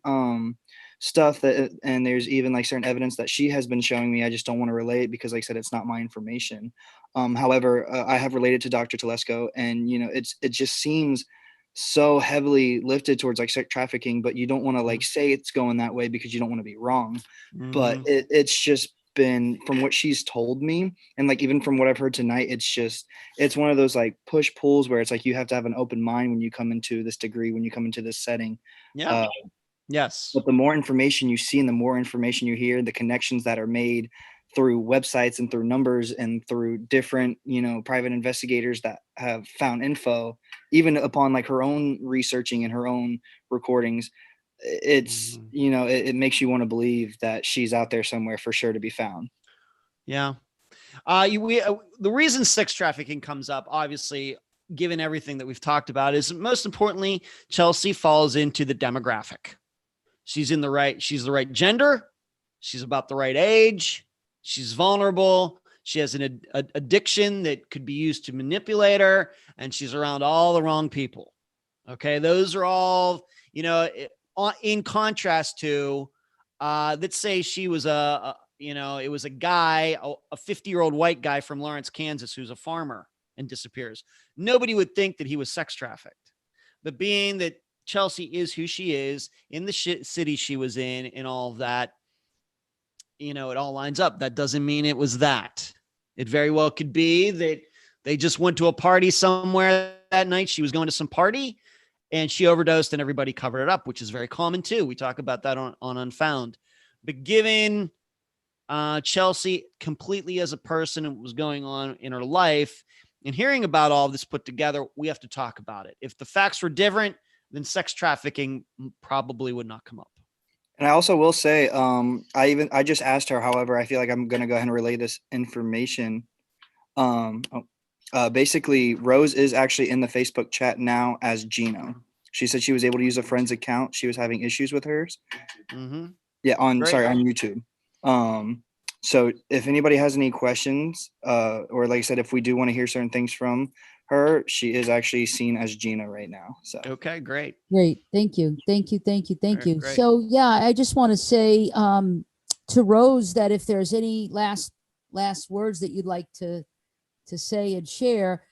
stuff that, and there's even like certain evidence that she has been showing me. I just don't want to relay it because like I said, it's not my information. However, I have related to Dr. Telesco, and it just seems so heavily lifted towards like sex trafficking, but you don't want to like say it's going that way because you don't want to be wrong. But it's just been, from what she's told me, and like even from what I've heard tonight, it's one of those like push pulls where it's like you have to have an open mind when you come into this degree, when you come into this setting. Yeah. Yes. But the more information you see and the more information you hear, the connections that are made through websites and through numbers and through different, private investigators that have found info, even upon like her own researching and her own recordings, it's, you know, it makes you want to believe that she's out there somewhere for sure to be found. Yeah. The reason sex trafficking comes up, obviously, given everything that we've talked about, is most importantly, Chelsea falls into the demographic. She's the right gender. She's about the right age. She's vulnerable. She has an addiction that could be used to manipulate her, and she's around all the wrong people. Okay. Those are all, you know, in contrast to, let's say she was it was a guy, a 50-year-old white guy from Lawrence, Kansas, who's a farmer and disappears. Nobody would think that he was sex trafficked. But being that Chelsea is who she is in the city she was in and all of that, you know, it all lines up. That doesn't mean it was that. It very well could be that they just went to a party somewhere that night. She was going to some party and she overdosed and everybody covered it up, which is very common too. We talk about that on Unfound. But given Chelsea completely as a person and what was going on in her life and hearing about all of this put together, we have to talk about it. If the facts were different, then sex trafficking probably would not come up. And I also will say, I just asked her, however, I feel like I'm going to go ahead and relay this information. Basically, Rose is actually in the Facebook chat now as Gino. She said she was able to use a friend's account. She was having issues with hers. Mm-hmm. Yeah, on YouTube. So if anybody has any questions, or like I said, if we do want to hear certain things from her, she is actually seen as Gina right now. So okay, great. Thank you. Great. So yeah, I just want to say to Rose that if there's any last words that you'd like to say and share,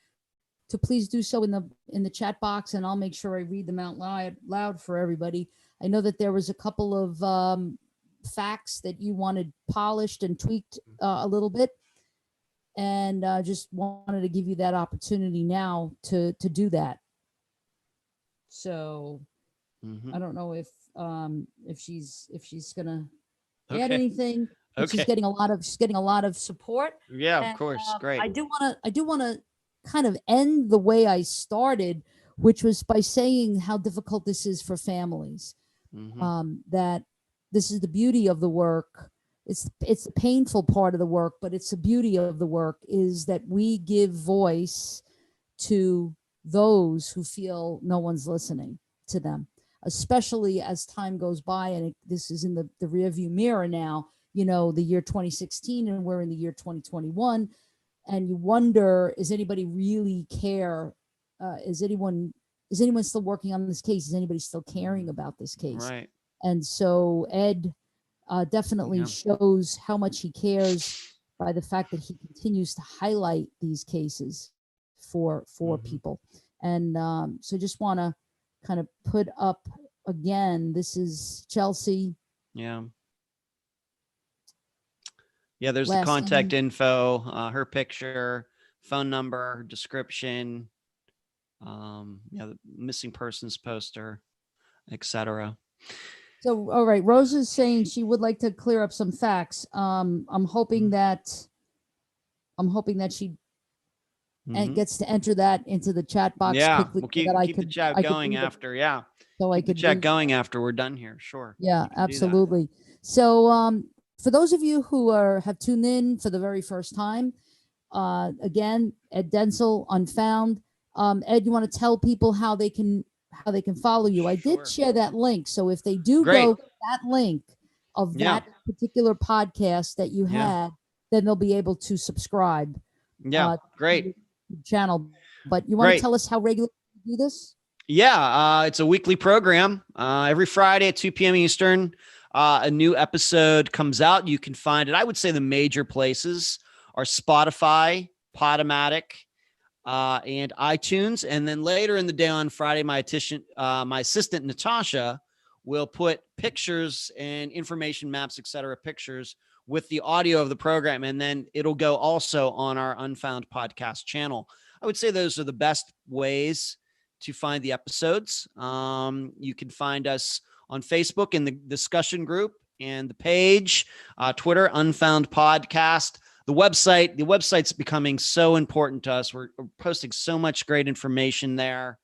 to please do so in the chat box, and I'll make sure I read them out loud for everybody. I know that there was a couple of facts that you wanted polished and tweaked a little bit, and just wanted to give you that opportunity now to do that. So I don't know if she's gonna add anything. But she's getting a lot of support. Yeah, and, of course. Great. I do want to kind of end the way I started, which was by saying how difficult this is for families. That this is the beauty of the work. It's the painful part of the work, but it's the beauty of the work is that we give voice to those who feel no one's listening to them, especially as time goes by. And this is in the rearview mirror now, you know, the year 2016, and we're in the year 2021. And you wonder, is anybody really care? Is anyone still working on this case? Is anybody still caring about this case? Right. And so Ed definitely shows how much he cares by the fact that he continues to highlight these cases for people. And so just want to kind of put up again, this is Chelsea. Yeah, there's the contact info, her picture, phone number, description, the missing persons poster, etc. So, all right, Rose is saying she would like to clear up some facts. I'm hoping that she gets to enter that into the chat box quickly. We'll keep the chat going after. Yeah. So I could chat going after we're done here. Sure. Yeah, absolutely. So, for those of you who have tuned in for the very first time, again, Ed Dentzel, Unfound. Ed, you want to tell people how they can follow you? I did share that link, so if they do go to that link of that particular podcast that you had, then they'll be able to subscribe. Yeah, great. To the channel. But you want to tell us how regularly you do this? Yeah, it's a weekly program. Every Friday at 2 p.m. Eastern. A new episode comes out. You can find it. I would say the major places are Spotify, Podomatic, and iTunes. And then later in the day on Friday, my assistant Natasha will put pictures and information maps, etc., pictures with the audio of the program. And then it'll go also on our Unfound podcast channel. I would say those are the best ways to find the episodes. You can find us on Facebook in the discussion group and the page, Twitter, Unfound Podcast, the website. The website's becoming so important to us. We're posting so much great information there.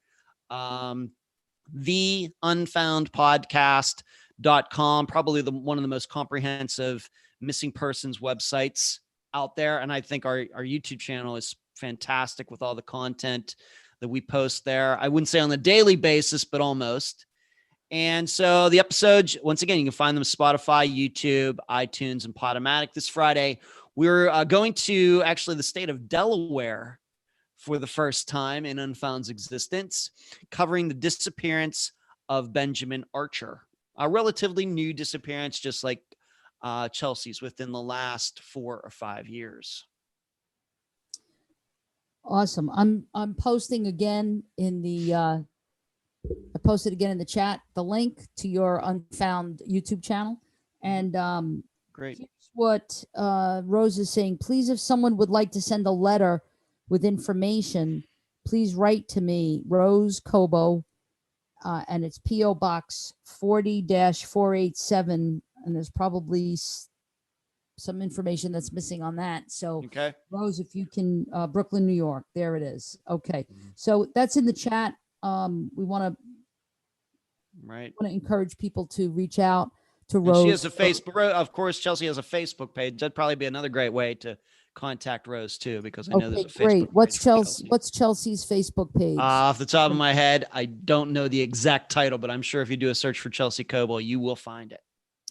theunfoundpodcast.com, probably one of the most comprehensive missing persons websites out there. And I think our YouTube channel is fantastic with all the content that we post there. I wouldn't say on a daily basis, but almost. And so the episodes, once again, you can find them Spotify, YouTube, iTunes, and Podomatic. This Friday, we're going to actually the state of Delaware for the first time in Unfound's existence, covering the disappearance of Benjamin Archer, a relatively new disappearance, just like Chelsea's, within the last 4 or 5 years. Awesome. I'm posting again in the I posted again in the chat the link to your Unfound YouTube channel. And great. Here's what Rose is saying. Please, if someone would like to send a letter with information, please write to me, Rose Cobo, and it's P.O. Box 40-487, and there's probably some information that's missing on that. So, okay. Rose, if you can, Brooklyn, New York, there it is. Okay, so that's in the chat. We want to encourage people to reach out to Rose. And she has a Facebook. Of course, Chelsea has a Facebook page. That'd probably be another great way to contact Rose too, because I know there's a Facebook great. page What's for Chelsea? What's Chelsea's Facebook page? Off the top of my head, I don't know the exact title, but I'm sure if you do a search for Chelsea Cobo, you will find it.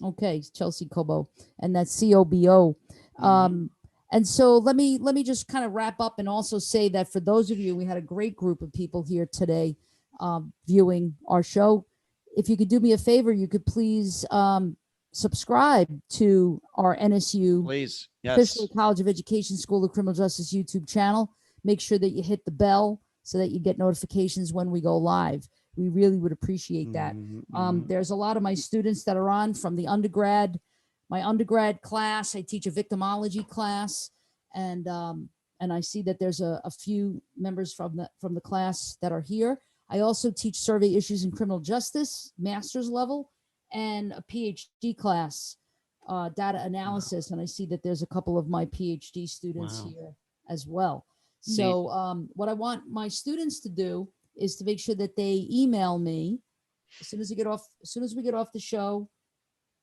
Okay, Chelsea Cobo, and that's COBO. And so let me just kind of wrap up and also say that for those of you, we had a great group of people here today viewing our show. If you could do me a favor, you could please subscribe to our NSU please. Yes. Official College of Education School of Criminal Justice YouTube channel. Make sure that you hit the bell so that you get notifications when we go live. We really would appreciate that. There's a lot of my students that are on from the my undergrad class. I teach a victimology class, and I see that there's a few members from the class that are here. I also teach survey issues in criminal justice, master's level, and a PhD class, data analysis. And I see that there's a couple of my PhD students here as well. So what I want my students to do is to make sure that they email me as soon as we get off the show.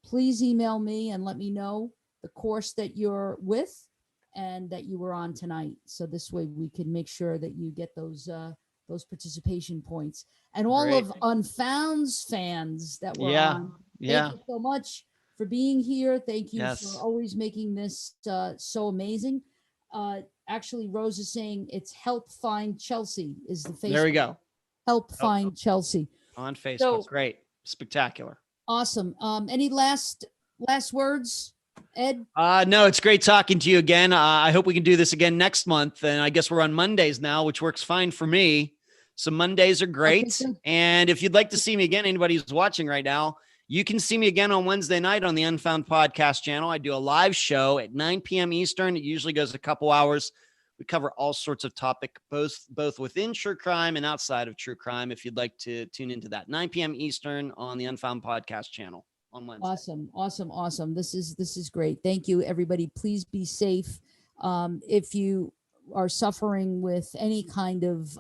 Please email me and let me know the course that you're with and that you were on tonight. So this way we can make sure that you get those participation points. And all of Unfound's fans that were on, thank you so much for being here. Thank you for always making this so amazing. Actually, Rose is saying it's Help Find Chelsea is the Facebook. There we go. Help Find Chelsea on Facebook. So, great. Spectacular. Awesome. Any last words, Ed? No, it's great talking to you again. I hope we can do this again next month. And I guess we're on Mondays now, which works fine for me. So Mondays are great. Okay, and if you'd like to see me again, anybody who's watching right now, you can see me again on Wednesday night on the Unfound Podcast channel. I do a live show at 9 p.m. Eastern. It usually goes a couple hours. We cover all sorts of topic, both within true crime and outside of true crime. If you'd like to tune into that, 9 p.m. Eastern on the Unfound Podcast channel on Wednesday. Awesome. This is great. Thank you, everybody. Please be safe. If you are suffering with any kind of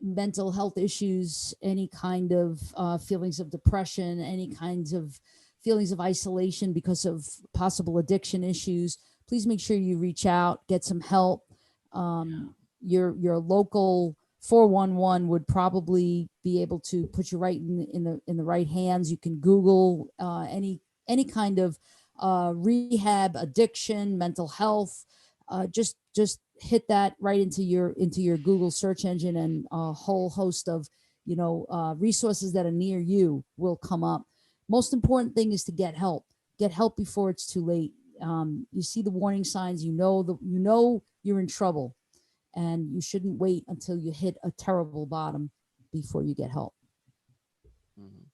mental health issues, any kind of feelings of depression, any kinds of feelings of isolation because of possible addiction issues, please make sure you reach out, get some help. Your local 411 would probably be able to put you right in the right hands. You can Google any kind of rehab, addiction, mental health. Just hit that right into your Google search engine, and a whole host of resources that are near you will come up. Most important thing is to get help. Get help before it's too late. You see the warning signs, you know you're in trouble, and you shouldn't wait until you hit a terrible bottom before you get help. Mm-hmm.